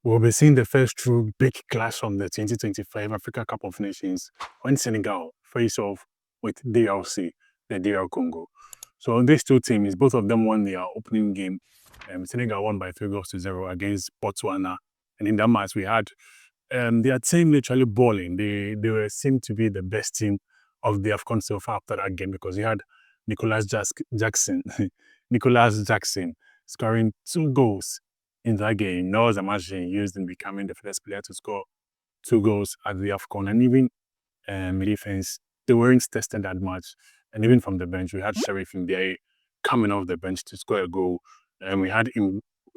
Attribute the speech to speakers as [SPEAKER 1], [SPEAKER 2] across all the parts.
[SPEAKER 1] We'll be seeing the first true big clash from the 2025 Africa Cup of Nations when Senegal face off with DRC, the DR Congo. So these two teams, both of them won their opening game. Senegal won by 3 goals to 0 against Botswana. And in that match, we had their team literally balling. They seemed to be the best team of the AFCON so far after that game because we had Jackson, Nicolas Jackson scoring 2 goals in that game. That was a match he used in becoming the first player to score 2 goals at the AFCON. And even defense, they weren't tested that much. And even from the bench, we had Sheriff in there coming off the bench to score a goal. And we had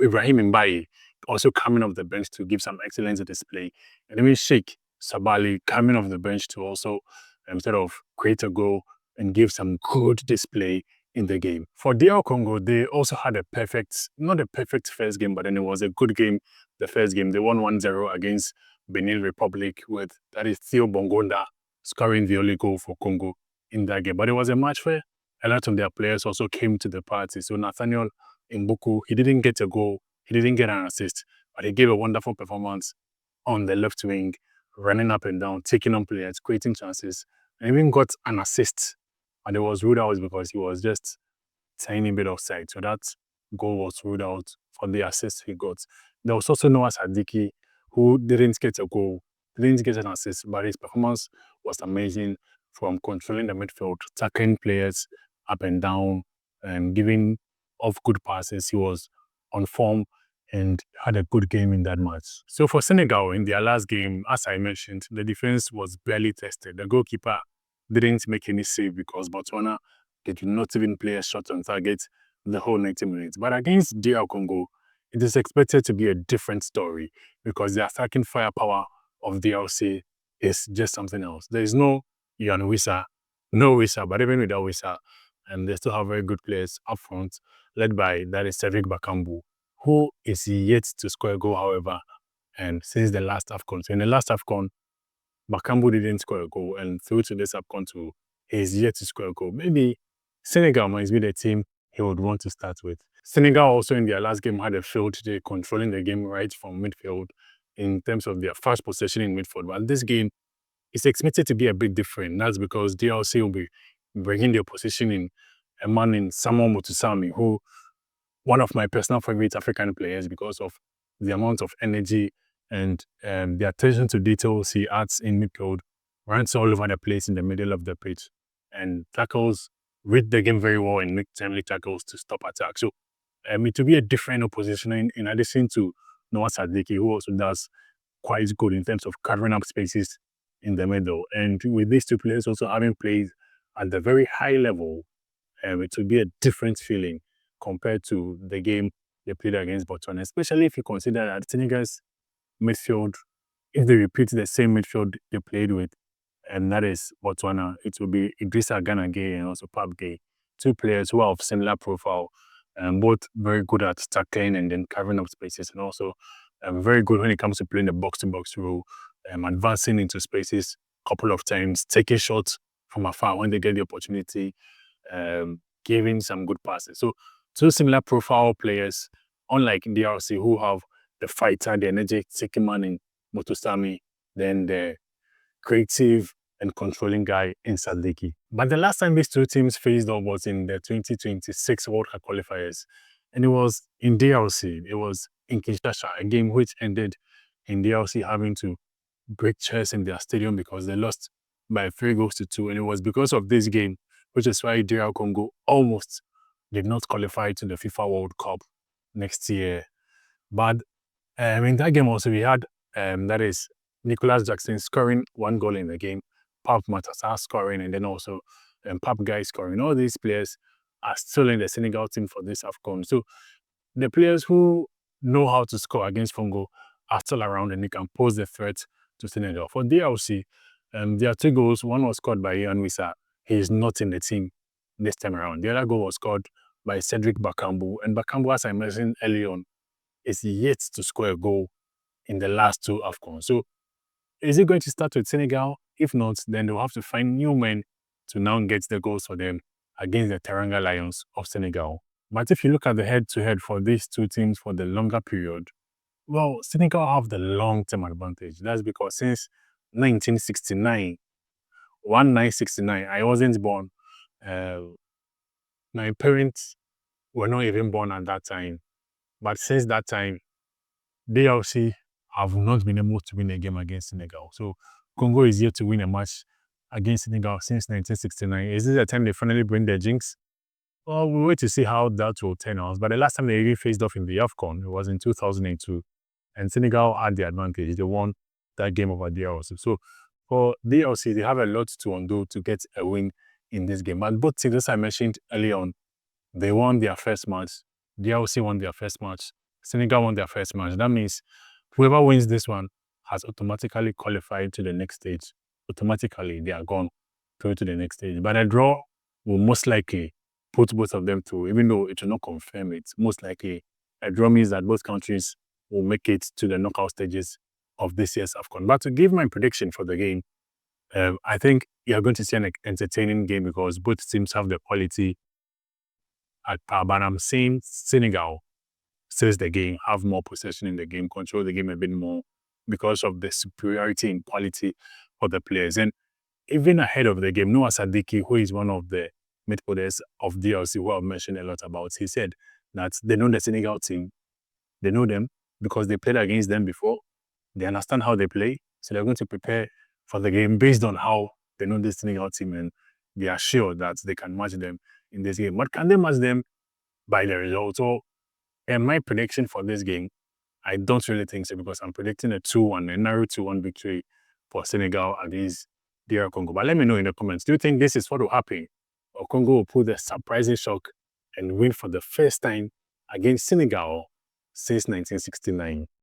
[SPEAKER 1] Ibrahim Mbaye also coming off the bench to give some excellent display. And even Sheikh Sabali coming off the bench to also sort of create a goal and give some good display in the game. For DR Congo, they also had not a perfect first game, but then it was a good game. The first game, they won 1-0 against Benin Republic with, that is Theo Bongonda, scoring the only goal for Congo in that game. But it was a match where a lot of their players also came to the party. So Nathaniel Mbuku, he didn't get a goal, he didn't get an assist, but he gave a wonderful performance on the left wing, running up and down, taking on players, creating chances, and even got an assist. And it was ruled out because he was just tiny bit offside. So that goal was ruled out for the assist he got. There was also Noah Sadiki, who didn't get a goal, didn't get an assist, but his performance was amazing from controlling the midfield, tackling players up and down, and giving off good passes. He was on form and had a good game in that match. So for Senegal, in their last game, as I mentioned, the defense was barely tested. The goalkeeper didn't make any save because Botswana did not even play a shot on target the whole 90 minutes. But against DR Congo, it is expected to be a different story because the attacking firepower of DRC is just something else. There is no Yan Wissa, no Wissa, but even without Wissa, and they still have very good players up front, led by that is Cedric Bakambu, who is yet to score a goal, however, and since the last AFCON. So in the last AFCON, Bakambu didn't score a goal, and through to this AFCON too, he is yet to score a goal. Maybe Senegal might be the team he would want to start with. Senegal also in their last game had a field day controlling the game right from midfield in terms of their fast possession in midfield. But this game is expected to be a bit different. That's because DRC will be bringing their position in a man in Samuel Mutusami, who one of my personal favorite African players because of the amount of energy and the attention to details he adds in midfield, runs all over the place in the middle of the pitch, and tackles, read the game very well and make timely tackles to stop attack. So it will be a different opposition in addition to Noah Sadiki, who also does quite good in terms of covering up spaces in the middle. And with these two players also having played at the very high level, it will be a different feeling compared to the game they played against Botswana, especially if you consider that Senegal's midfield, if they repeat the same midfield they played with, and that is Botswana, it will be Idrissa Gana Gueye and also Pape Gueye, two players who are of similar profile, and both very good at tackling and then covering up spaces, and also very good when it comes to playing the box-to-box role, advancing into spaces a couple of times, taking shots from afar when they get the opportunity, giving some good passes. So two similar profile players, unlike DRC, who have the fighter, the energetic man in Motosami, then the creative and controlling guy in Sadiki. But the last time these two teams faced off was in the 2026 World Cup qualifiers, and it was in DRC. It was in Kinshasa, a game which ended in DRC having to break chairs in their stadium because they lost by 3 goals to 2. And it was because of this game, which is why DR Congo almost did not qualify to the FIFA World Cup next year. But in that game also, we had, that is, Nicolas Jackson scoring 1 goal in the game, Pape Matassa scoring, and then also Pape Gueye scoring. All these players are still in the Senegal team for this AFCON. So the players who know how to score against Congo are still around and they can pose the threat to Senegal. For DRC, there are 2 goals. One was scored by Yan Wissa. He is not in the team this time around. The other goal was scored by Cedric Bakambu. And Bakambu, as I mentioned earlier on, is yet to score a goal in the last 2 AFCON. So is it going to start with Senegal? If not, then they'll have to find new men to now get the goals for them against the Teranga Lions of Senegal. But if you look at the head-to-head for these two teams for the longer period, Well, Senegal have the long-term advantage. That's because since 1969, 1969, I wasn't born. Uh, my parents were not even born at that time. But since that time, DRC have not been able to win a game against Senegal. So Congo is yet to win a match against Senegal since 1969. Is this the time they finally bring their jinx? Well, we'll wait to see how that will turn out. But the last time they really faced off in the AFCON, it was in 2002. And Senegal had the advantage. They won that game over DRC. So for DRC, they have a lot to undo to get a win in this game. But both teams, as I mentioned early on, they won their first match. DRC won their first match. Senegal won their first match. That means whoever wins this one has automatically qualified to the next stage. Automatically, they are gone through to the next stage. But a draw will most likely put both of them through, even though it will not confirm it. Most likely, a draw means that both countries will make it to the knockout stages of this year's AFCON. But to give my prediction for the game, I think you're going to see an entertaining game because both teams have the quality at par. But I'm saying Senegal says the game, have more possession in the game, control the game a bit more because of the superiority in quality of the players. And even ahead of the game, Noah Sadiki, who is one of the midfielders of DRC, who I've mentioned a lot about, he said that they know the Senegal team. They know them because they played against them before. They understand how they play. So they're going to prepare for the game based on how they know this Senegal team, and they are sure that they can match them in this game. But can they match them by the result? So, and my prediction for this game, I don't really think so because I'm predicting a 2-1, a narrow 2-1 victory for Senegal against DR Congo. But let me know in the comments, do you think this is what will happen? Or Congo will pull the surprising shock and win for the first time against Senegal since 1969?